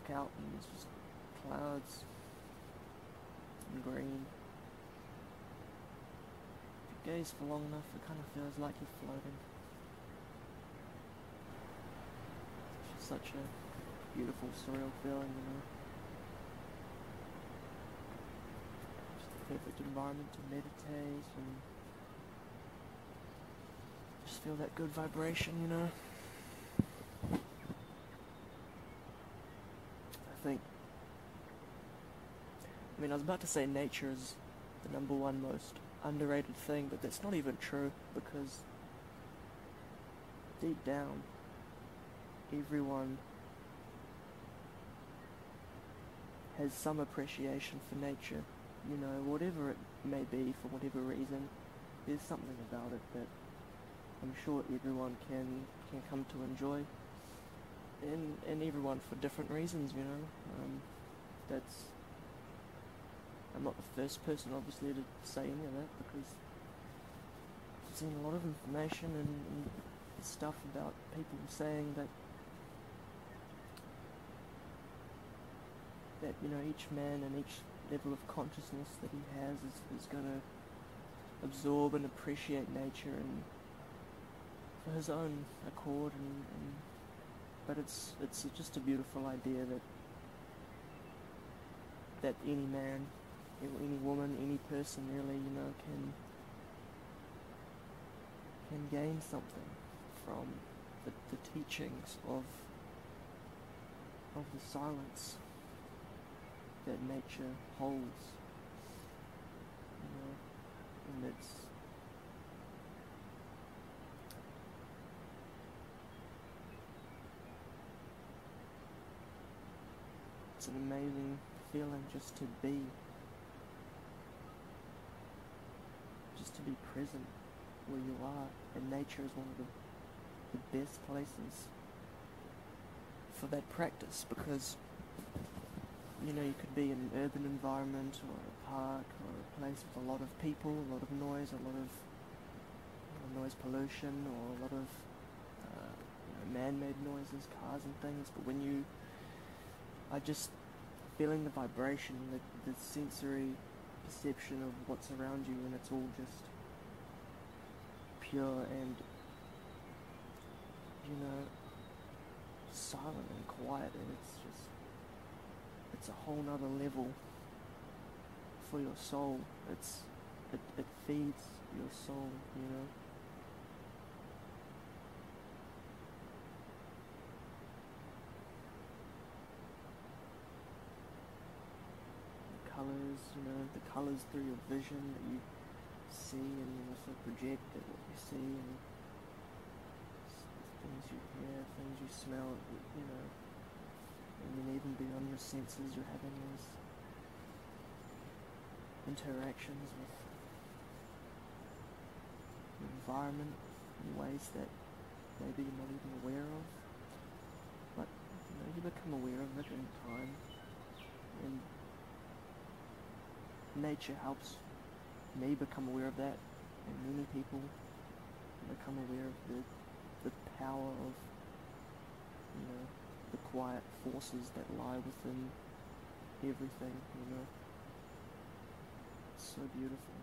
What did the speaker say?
look out and there's just clouds and green. If you gaze for long enough, it kind of feels like you're floating. It's just such a beautiful, surreal feeling, you know. Just the perfect environment to meditate and just feel that good vibration, you know. I mean, I was about to say nature is the number one most underrated thing, but that's not even true, because deep down, everyone has some appreciation for nature. You know, whatever it may be, for whatever reason, there's something about it that I'm sure everyone can come to enjoy, and everyone for different reasons, you know. I'm not the first person, obviously, to say any of that, because I've seen a lot of information and stuff about people saying that you know, each man and each level of consciousness that he has is going to absorb and appreciate nature and for his own accord, but it's just a beautiful idea that any man, any woman, any person really, you know, can gain something from the teachings of the silence that nature holds, you know, and it's an amazing feeling just to be present where you are, and nature is one of the best places for that practice, because you know, you could be in an urban environment or a park or a place with a lot of people, a lot of noise, a lot of noise pollution, or a lot of you know, man-made noises, cars and things, but when you are just feeling the vibration, the sensory perception of what's around you, and it's all just pure and, you know, silent and quiet, and it's a whole nother level for your soul. It feeds your soul, you know. Colours, you know, the colours through your vision that you see, and you also project at what you see, and things you hear, things you smell, you know, and then even beyond your senses, you're having these interactions with the environment in ways that maybe you're not even aware of, but you know, you become aware of it in time, and nature helps me become aware of that, and many people become aware of the power of, you know, the quiet forces that lie within everything, you know. It's so beautiful.